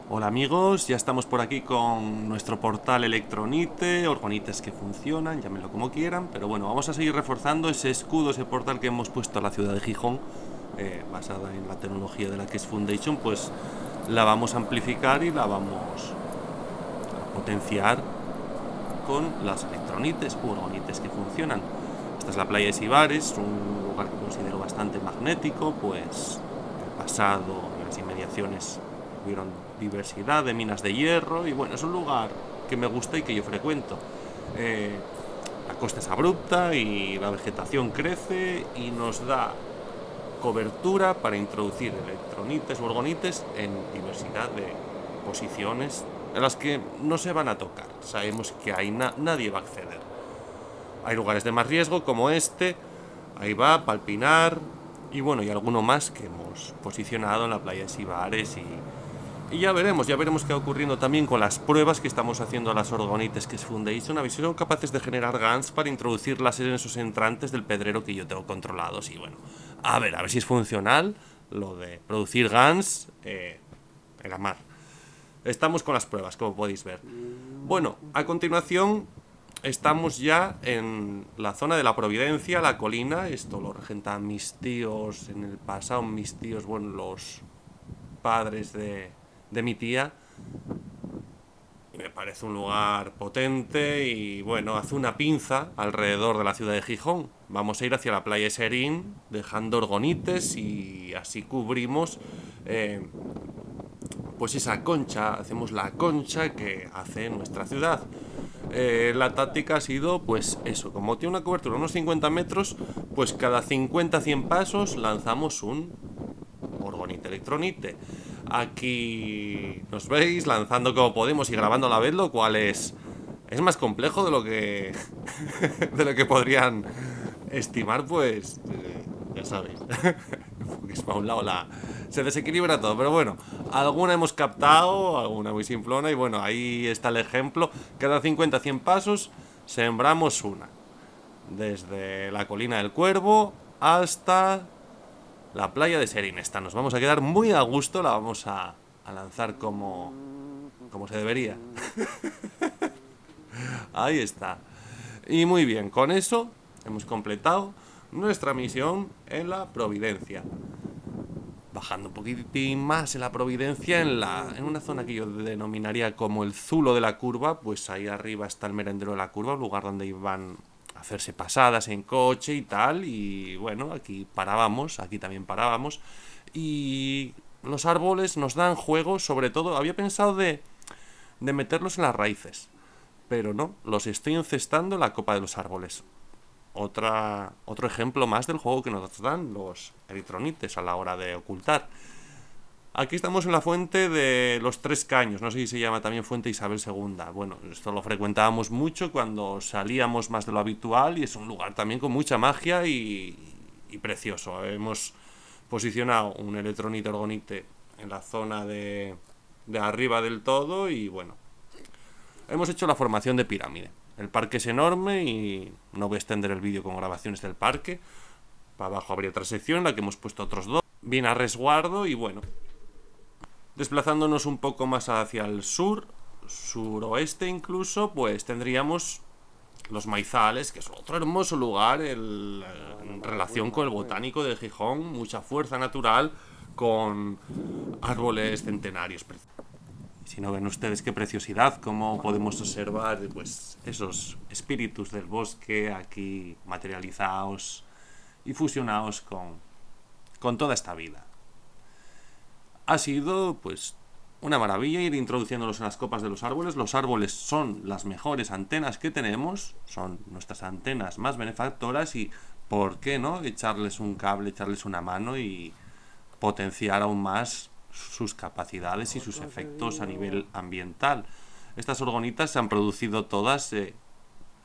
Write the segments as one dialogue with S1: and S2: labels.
S1: Hola amigos, ya estamos por aquí con nuestro portal Electronite, Orgonites que funcionan, llámenlo como quieran, pero bueno, vamos a seguir reforzando ese escudo, ese portal que hemos puesto a la ciudad de Gijón, basada en la tecnología de la que es Foundation, pues la vamos a amplificar y la vamos a potenciar con las electronites u orgonites que funcionan. Esta es la playa de Sibares, un lugar que considero bastante magnético, pues en el pasado, en las inmediaciones, hubieron diversidad de minas de hierro y bueno, es un lugar que me gusta y que yo frecuento. Eh, la costa es abrupta y la vegetación crece y nos da cobertura para introducir electronites o orgonites en diversidad de posiciones en las que no se van a tocar. Sabemos que ahí nadie va a acceder. Hay lugares de más riesgo como este, ahí va, Palpinar y bueno, y alguno más que hemos posicionado en la playa de Sibares y ya veremos qué va ocurriendo también con las pruebas que estamos haciendo a las orgonites que es Foundation, a ver si son capaces de generar GANs para introducirlas en esos entrantes del pedrero que yo tengo controlados. Y bueno, a ver si es funcional lo de producir GANs en la mar. Estamos con las pruebas, como podéis ver. Bueno, a continuación estamos ya en la zona de la Providencia, la colina. Esto lo regentan mis tíos en el pasado, mis tíos, bueno, los padres de mi tía. Y me parece un lugar potente y bueno, hace una pinza alrededor de la ciudad de Gijón. Vamos a ir hacia la playa de Serín, dejando orgonites y así cubrimos pues esa concha, hacemos la concha que hace nuestra ciudad. La táctica ha sido, pues eso, como tiene una cobertura de unos 50 metros, pues cada 50-100 pasos lanzamos un orgonite electronite. Aquí nos veis lanzando como podemos y grabando a la vez, lo cual es más complejo de lo que de lo que podrían estimar, pues ya sabéis. Porque es para un lado se desequilibra todo, pero bueno, alguna hemos captado, alguna muy simplona y bueno, ahí está el ejemplo. Cada 50-100 pasos sembramos una. Desde la colina del Cuervo hasta la playa de Serín. Esta nos vamos a quedar muy a gusto, la vamos a lanzar como se debería. Ahí está. Y muy bien, con eso hemos completado nuestra misión en la Providencia. Bajando un poquitín más en la Providencia, en una zona que yo denominaría como el Zulo de la Curva, pues ahí arriba está el merendero de la Curva, un lugar donde iban a hacerse pasadas en coche y tal, y bueno, aquí también parábamos, y los árboles nos dan juego, sobre todo, había pensado de meterlos en las raíces, pero no, los estoy encestando en la copa de los árboles. Otro ejemplo más del juego que nos dan los eritronites a la hora de ocultar. Aquí estamos en la fuente de los Tres Caños, no sé si se llama también Fuente Isabel II. Bueno, esto lo frecuentábamos mucho cuando salíamos más de lo habitual y es un lugar también con mucha magia y precioso. Hemos posicionado un electronite orgonite en la zona de arriba del todo y bueno, hemos hecho la formación de pirámide. El parque es enorme y no voy a extender el vídeo con grabaciones del parque. Para abajo habría otra sección en la que hemos puesto otros dos. Bien a resguardo y bueno. Desplazándonos un poco más hacia el sur, suroeste incluso, pues tendríamos los Maizales, que es otro hermoso lugar en relación con el botánico de Gijón. Mucha fuerza natural con árboles centenarios. Si no ven ustedes qué preciosidad, cómo podemos observar pues esos espíritus del bosque aquí materializados y fusionados con toda esta vida. Ha sido pues una maravilla ir introduciéndolos en las copas de los árboles. Los árboles son las mejores antenas que tenemos, son nuestras antenas más benefactoras y ¿por qué no echarles un cable, echarles una mano y potenciar aún más sus capacidades y sus efectos a nivel ambiental? Estas orgonitas se han producido todas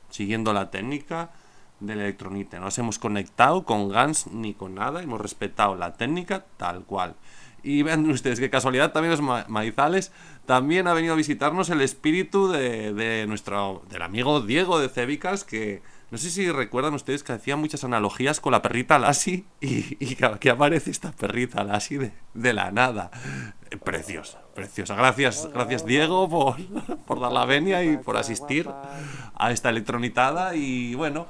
S1: siguiendo la técnica del electronite. No nos hemos conectado con GANs ni con nada, hemos respetado la técnica tal cual. Y vean ustedes qué casualidad, también los maizales, también ha venido a visitarnos el espíritu del amigo Diego de Cébicas, que No sé si recuerdan ustedes que hacían muchas analogías con la perrita Lassie y que aparece esta perrita Lassie de la nada. Preciosa, preciosa. Gracias Diego por dar la venia y por asistir a esta electronitada. Y bueno,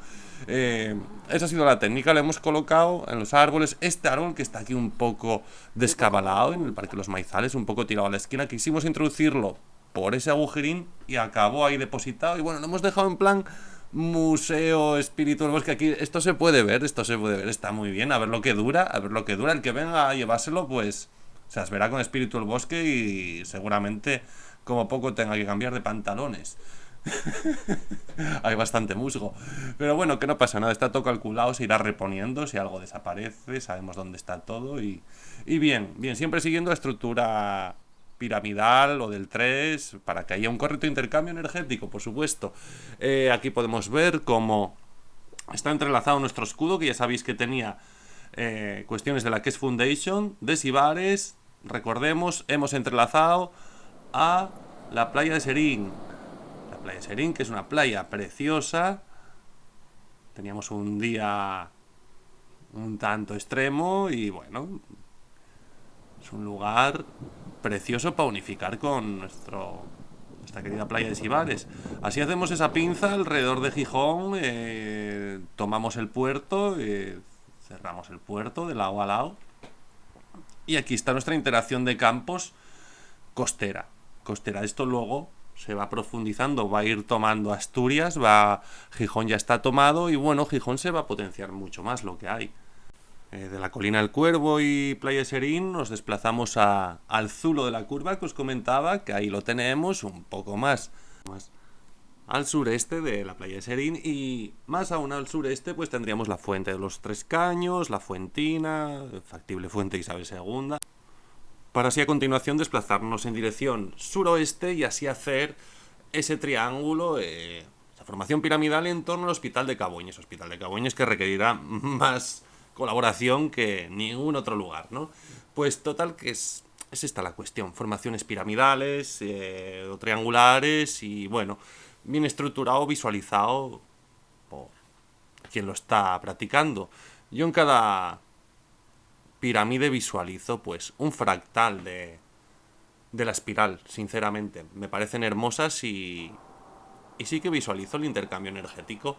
S1: esa ha sido la técnica. La hemos colocado en los árboles. Este árbol que está aquí un poco descabalado en el Parque de los Maizales, un poco tirado a la esquina, quisimos introducirlo por ese agujerín y acabó ahí depositado. Y bueno, lo hemos dejado en plan museo, espíritu del bosque. Aquí esto se puede ver, está muy bien. A ver lo que dura, El que venga a llevárselo, pues se las verá con espíritu del bosque y seguramente como poco tenga que cambiar de pantalones. Hay bastante musgo. Pero bueno, que no pasa nada, está todo calculado, se irá reponiendo si algo desaparece, sabemos dónde está todo y bien, siempre siguiendo la estructura piramidal o del 3 para que haya un correcto intercambio energético, por supuesto. Aquí podemos ver cómo está entrelazado nuestro escudo, que ya sabéis que tenía cuestiones de la Kes Foundation, de Sibares. Recordemos, hemos entrelazado a la playa de Serín. La playa de Serín, que es una playa preciosa. Teníamos un día un tanto extremo y bueno, es un lugar precioso para unificar con nuestra querida playa de Sibares. Así hacemos esa pinza alrededor de Gijón, tomamos el puerto, cerramos el puerto de lado a lado. Y aquí está nuestra interacción de campos costera. Esto luego se va profundizando, va a ir tomando Asturias, Gijón ya está tomado y bueno, Gijón se va a potenciar mucho más lo que hay. De la Colina del Cuervo y Playa de Serín nos desplazamos al Zulo de la Curva que os comentaba, que ahí lo tenemos un poco más al sureste de la Playa de Serín y más aún al sureste pues tendríamos la Fuente de los Tres Caños, la Fuentina, factible Fuente Isabel II, para así a continuación desplazarnos en dirección suroeste y así hacer ese triángulo, esa formación piramidal en torno al Hospital de Caboñes que requerirá más colaboración que ningún otro lugar, ¿no? Pues total que es esta la cuestión, formaciones piramidales o triangulares y bueno, bien estructurado, visualizado por quien lo está practicando. Yo en cada pirámide visualizo pues un fractal de la espiral, sinceramente. Me parecen hermosas y sí que visualizo el intercambio energético.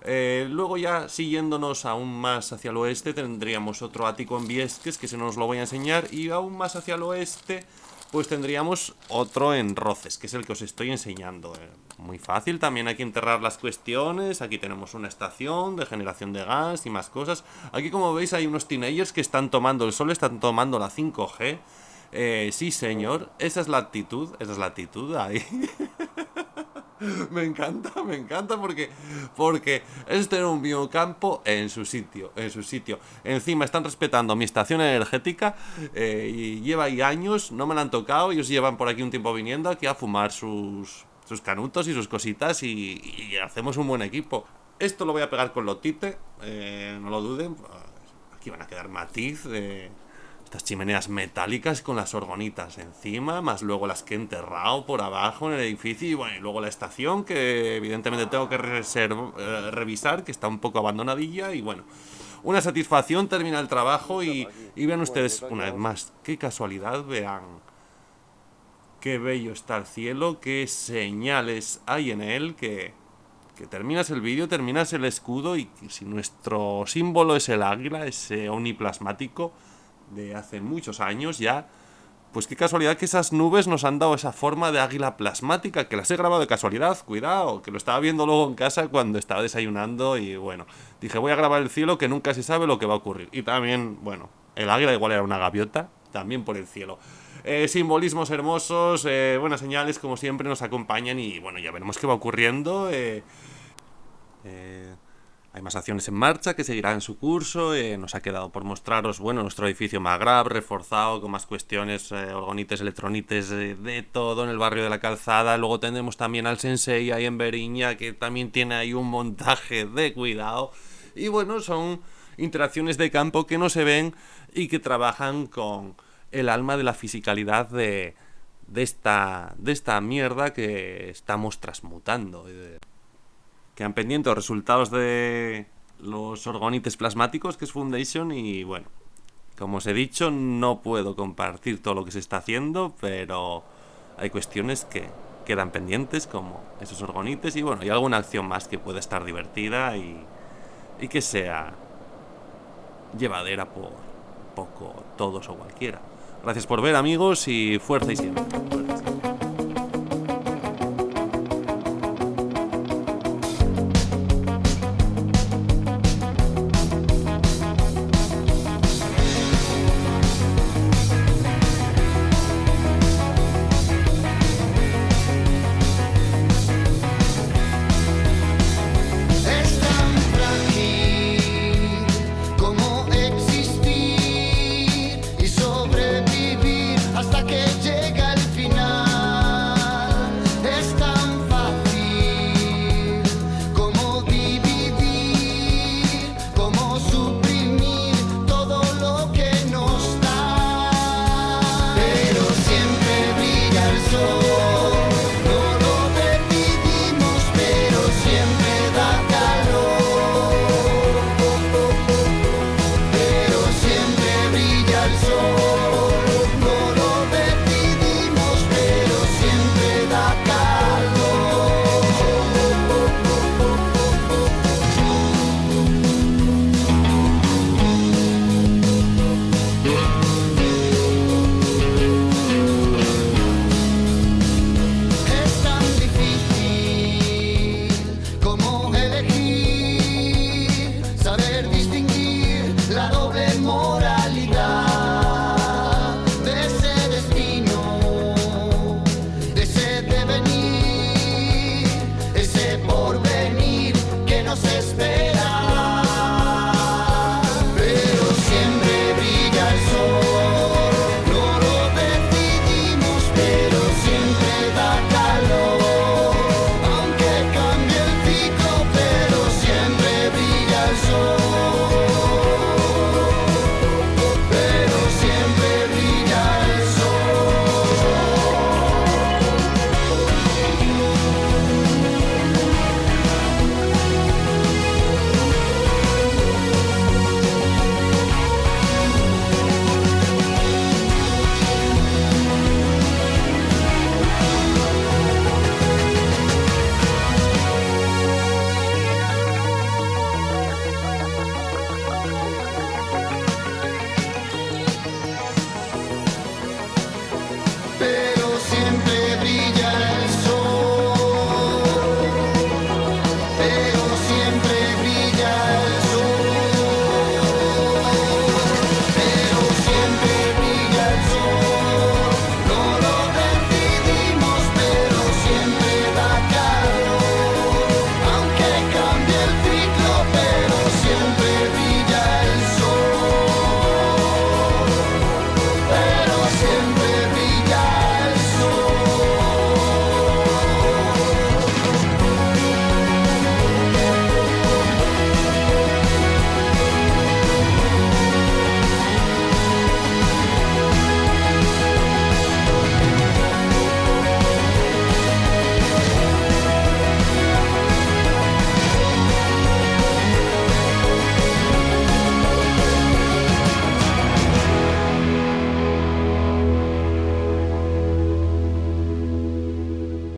S1: Luego ya siguiéndonos aún más hacia el oeste tendríamos otro ático en Viesques que se nos lo voy a enseñar y aún más hacia el oeste pues tendríamos otro en Roces, que es el que os estoy enseñando. Muy fácil, también hay que enterrar las cuestiones. Aquí tenemos una estación de generación de gas y más cosas. Aquí como veis hay unos teenagers que están tomando el sol, están tomando la 5G. Sí señor, esa es la actitud ahí. Me encanta porque es tener un biocampo en su sitio. Encima están respetando mi estación energética y lleva ahí años, no me la han tocado, ellos llevan por aquí un tiempo viniendo aquí a fumar sus canutos y sus cositas y hacemos un buen equipo. Esto lo voy a pegar con lotite, no lo duden, aquí van a quedar matiz estas chimeneas metálicas con las orgonitas encima, más luego las que he enterrado por abajo en el edificio y bueno, y luego la estación que evidentemente tengo que revisar, que está un poco abandonadilla y bueno, una satisfacción, termina el trabajo y vean ustedes una vez más, qué casualidad, vean qué bello está el cielo, qué señales hay en él, que terminas el vídeo, terminas el escudo y si nuestro símbolo es el águila, ese omniplasmático de hace muchos años ya, pues qué casualidad que esas nubes nos han dado esa forma de águila plasmática, que las he grabado de casualidad, cuidado, que lo estaba viendo luego en casa cuando estaba desayunando y bueno, dije voy a grabar el cielo que nunca se sabe lo que va a ocurrir. Y también, bueno, el águila igual era una gaviota, también por el cielo. Simbolismos hermosos, buenas señales como siempre nos acompañan y bueno, ya veremos qué va ocurriendo. Hay más acciones en marcha que seguirán en su curso. Nos ha quedado por mostraros, bueno, nuestro edificio Magrab, reforzado con más cuestiones, orgonites, electronites, de todo en el barrio de la Calzada. Luego tendremos también al Sensei ahí en Beriña, que también tiene ahí un montaje de cuidado. Y bueno, son interacciones de campo que no se ven y que trabajan con el alma de la fisicalidad de esta mierda que estamos transmutando. quedan pendientes los resultados de los orgonites plasmáticos, que es Foundation, y bueno, como os he dicho, no puedo compartir todo lo que se está haciendo, pero hay cuestiones que quedan pendientes, como esos orgonites, y bueno, y alguna acción más que pueda estar divertida y que sea llevadera por poco todos o cualquiera. Gracias por ver, amigos, y fuerza y siempre.